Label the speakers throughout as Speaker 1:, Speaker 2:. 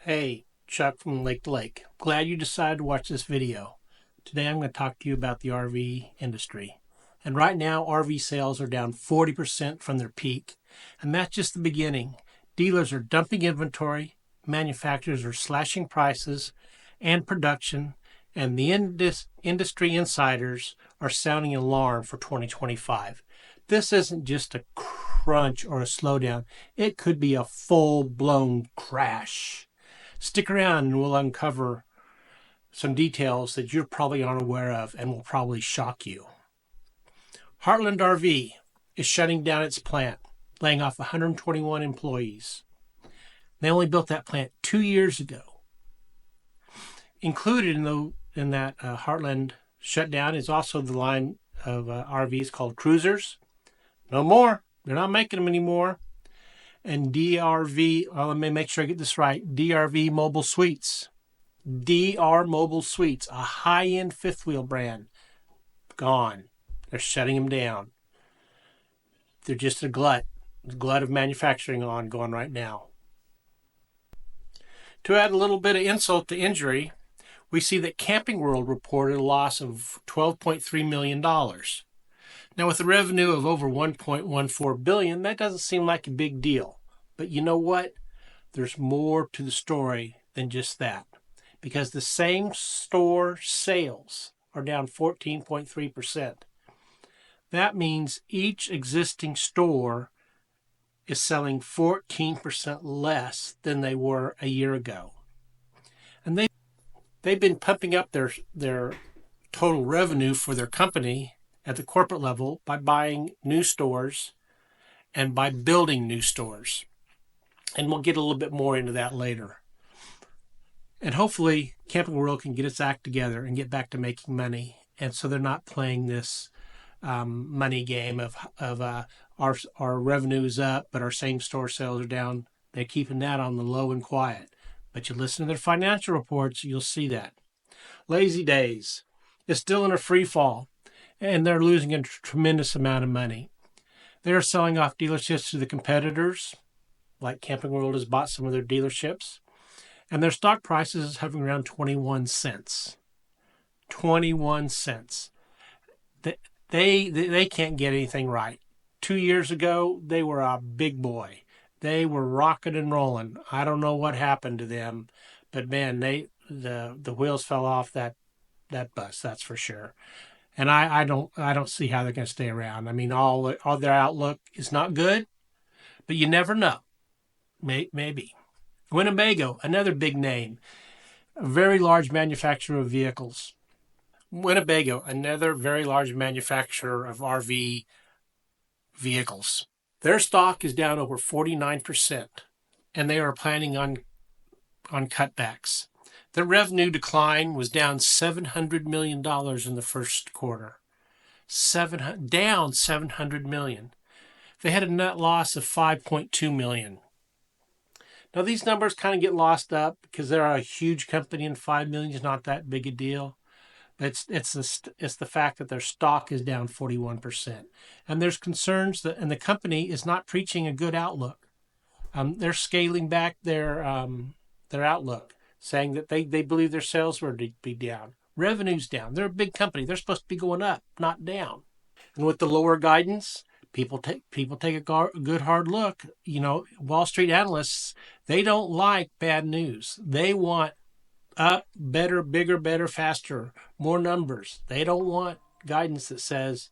Speaker 1: Hey, Chuck from Lake to Lake. Glad you decided to watch this video. Today I'm going to talk to you about the RV industry. And right now, RV sales are down 40% from their peak. And that's just the beginning. Dealers are dumping inventory, manufacturers are slashing prices and production, and the industry insiders are sounding an alarm for 2025. This isn't just a crunch or a slowdown, it could be a full blown crash. Stick around and we'll uncover some details that you're probably unaware of and will probably shock you. Heartland RV is shutting down its plant, laying off 121 employees. They only built that plant 2 years ago. Included in that Heartland shutdown is also the line of RVs called cruisers. No more. They're not making them anymore. And DRV, let me make sure I get this right, DRV Mobile Suites. DR Mobile Suites, a high-end fifth wheel brand, gone. They're shutting them down. They're just a glut of manufacturing going right now. To add a little bit of insult to injury, we see that Camping World reported a loss of $12.3 million. Now, with a revenue of over $1.14 billion, that doesn't seem like a big deal. But you know what? There's more to the story than just that. Because the same store sales are down 14.3%. That means each existing store is selling 14% less than they were a year ago. And they've been pumping up their total revenue for their company at the corporate level by buying new stores and by building new stores. And we'll get a little bit more into that later. And hopefully Camping World can get its act together and get back to making money. And so they're not playing this money game of our revenue is up, but our same store sales are down. They're keeping that on the low and quiet. But you listen to their financial reports, you'll see that. Lazy Days is still in a free fall, and they're losing a tremendous amount of money. They're selling off dealerships to the competitors, like Camping World has bought some of their dealerships, and their stock price is hovering around 21 cents. 21 cents. They can't get anything right. 2 years ago, they were a big boy. They were rocking and rolling. I don't know what happened to them, but man, the wheels fell off that bus, that's for sure. And I don't see how they're going to stay around. I mean, all their outlook is not good, but you never know. Maybe. Winnebago, another big name, a very large manufacturer of vehicles. Winnebago, another very large manufacturer of RV vehicles. Their stock is down over 49%, and they are planning on cutbacks. Their revenue decline was down $700 million in the first quarter. Down $700 million. They had a net loss of $5.2 million. Now, these numbers kind of get lost up because they're a huge company and $5 million is not that big a deal. But it's the fact that their stock is down 41%. And there's concerns and the company is not preaching a good outlook. They're scaling back their outlook, saying that they believe their sales were to be down. Revenue's down. They're a big company. They're supposed to be going up, not down. And with the lower guidance, people take a good hard look. You know, Wall Street analysts, they don't like bad news. They want up, better, bigger, better, faster, more numbers. They don't want guidance that says,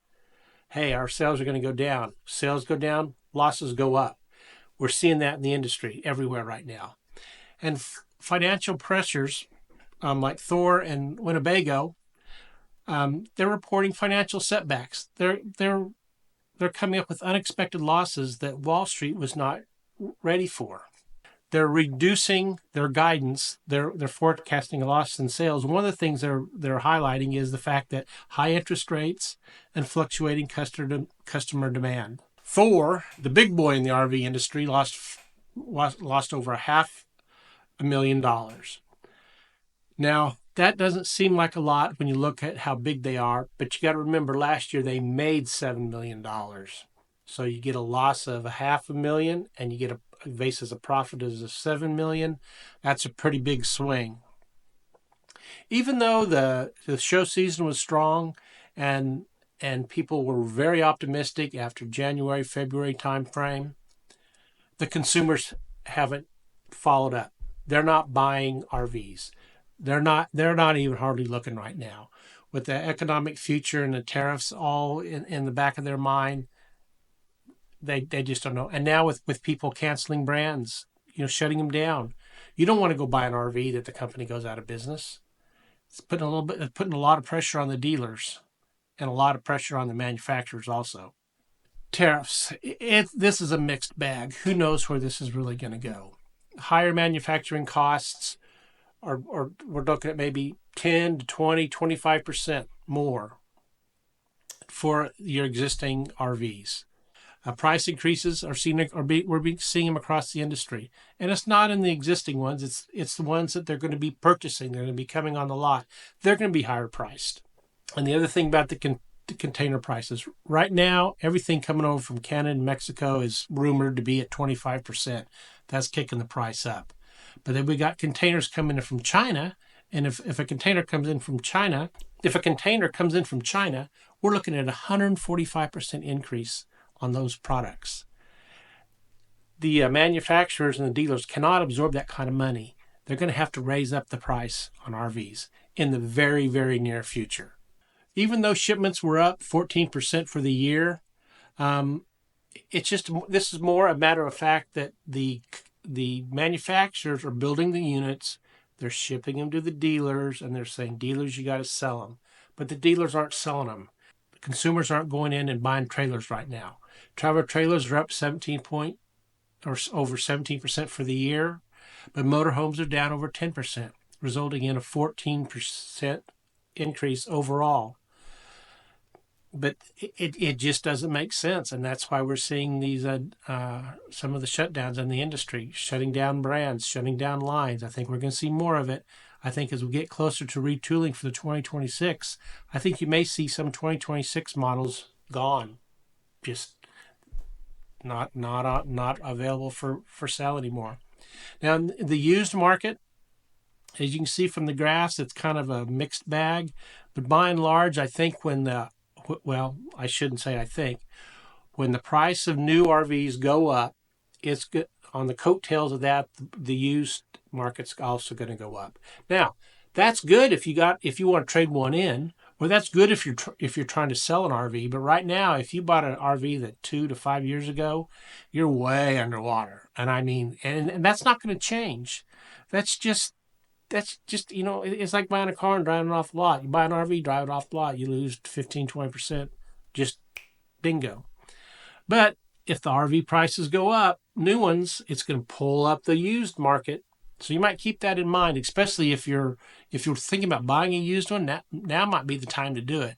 Speaker 1: hey, our sales are going to go down. Sales go down, losses go up. We're seeing that in the industry everywhere right now. And financial pressures like Thor and Winnebago, they're reporting financial setbacks. They're coming up with unexpected losses that Wall Street was not ready for. They're reducing their guidance. They're forecasting a loss in sales. One of the things they're highlighting is the fact that high interest rates and fluctuating customer demand. Thor, the big boy in the RV industry, lost over $500,000. Now, that doesn't seem like a lot when you look at how big they are, but you got to remember last year they made $7 million. So you get a loss of $500,000 and you get versus a profit is a 7 million. That's a pretty big swing. Even though the show season was strong and people were very optimistic after January, February timeframe, the consumers haven't followed up. They're not buying RVs. They're not even hardly looking right now. With the economic future and the tariffs all in the back of their mind, they just don't know. And now with people canceling brands, shutting them down, you don't want to go buy an RV that the company goes out of business. It's putting a lot of pressure on the dealers and a lot of pressure on the manufacturers also. Tariffs. This is a mixed bag. Who knows where this is really going to go? Higher manufacturing costs, or we're looking at maybe 10 to 20, 25% more for your existing RVs. Price increases we're seeing them across the industry, and it's not in the existing ones. It's the ones that they're going to be purchasing. They're going to be coming on the lot. They're going to be higher priced. And the other thing about the container prices right now, everything coming over from Canada and Mexico is rumored to be at 25%. That's kicking the price up. But then we got containers coming in from China, and if a container comes in from China, we're looking at a 145% increase on those products. The manufacturers and the dealers cannot absorb that kind of money. They're going to have to raise up the price on RVs in the very, very near future. Even though shipments were up 14% for the year, this is more a matter of fact that the manufacturers are building the units, they're shipping them to the dealers, and they're saying, dealers, you got to sell them. But the dealers aren't selling them. The consumers aren't going in and buying trailers right now. Travel trailers are up over 17% for the year, but motorhomes are down over 10%, resulting in a 14% increase overall. But it just doesn't make sense, and that's why we're seeing these some of the shutdowns in the industry, shutting down brands, shutting down lines. I think we're going to see more of it. I think as we get closer to retooling for the 2026, I think you may see some 2026 models gone, just not available for sale anymore. Now, in the used market, as you can see from the graphs, it's kind of a mixed bag. But by and large, I think when the price of new RVs go up, it's good. On the coattails of that, the used market's also going to go up. Now, that's good if you want to trade one in, or that's good if you're trying to sell an RV. But right now, if you bought an RV that 2 to 5 years ago, you're way underwater. And I mean, and that's not going to change. That's just it's like buying a car and driving it off the lot. You buy an RV, drive it off the lot, you lose 15, 20%. Just bingo. But if the RV prices go up, new ones, it's going to pull up the used market. So you might keep that in mind, especially if you're thinking about buying a used one. Now might be the time to do it.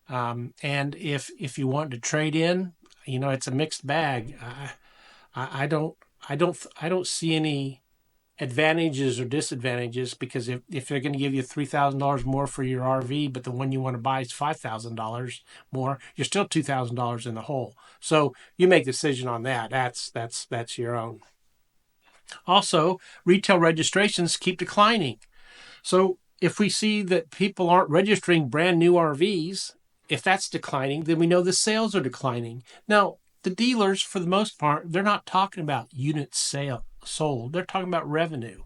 Speaker 1: And if you want to trade in, it's a mixed bag. I don't see any advantages or disadvantages, because if they're going to give you $3,000 more for your RV, but the one you want to buy is $5,000 more, you're still $2,000 in the hole. So you make a decision on that. That's your own. Also, retail registrations keep declining. So if we see that people aren't registering brand new RVs, if that's declining, then we know the sales are declining. Now, the dealers, for the most part, they're not talking about units sold. They're talking about revenue.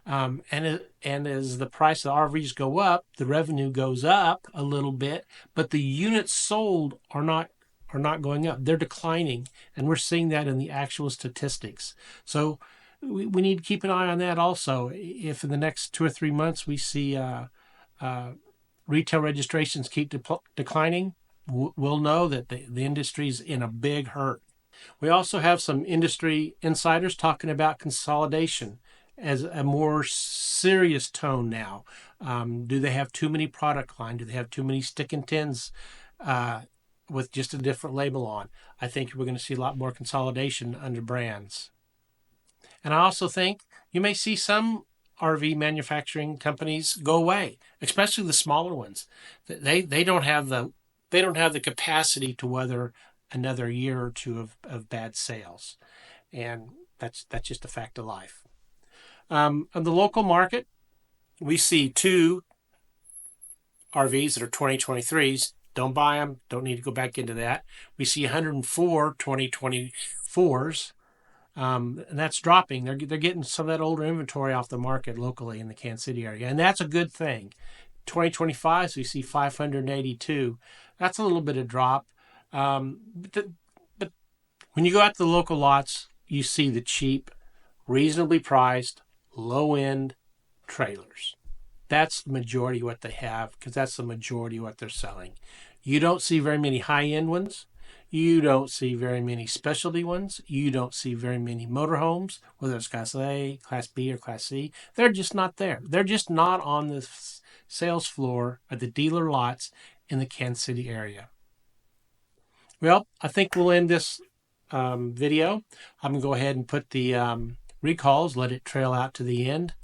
Speaker 1: And as the price of the RVs go up, the revenue goes up a little bit, but the units sold are not going up. They're declining, and we're seeing that in the actual statistics. So we need to keep an eye on that also. If in the next 2 or 3 months we see retail registrations keep declining, we'll know that the industry's in a big hurt. We also have some industry insiders talking about consolidation as a more serious tone now. Do they have too many product lines? Do they have too many stick and tins with just a different label on? I think we're going to see a lot more consolidation under brands. And I also think you may see some RV manufacturing companies go away, especially the smaller ones. They don't have the capacity to weather another year or two of bad sales. And That's just a fact of life. On the local market, we see 2 RVs that are 2023s. Don't buy them. Don't need to go back into that. We see 104 2024s. And that's dropping. They're getting some of that older inventory off the market locally in the Kansas City area, and that's a good thing. 2025s, we see 582. That's a little bit of drop. But when you go out to the local lots, you see the cheap, reasonably priced, low-end trailers. That's the majority of what they have, because that's the majority of what they're selling. You don't see very many high-end ones. You don't see very many specialty ones. You don't see very many motorhomes, whether it's Class A, Class B, or Class C. They're just not there. They're just not on the sales floor at the dealer lots in the Kansas City area. Well, I think we'll end this video. I'm going to go ahead and put the recalls, let it trail out to the end.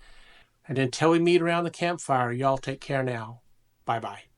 Speaker 1: And until we meet around the campfire, y'all take care now. Bye-bye.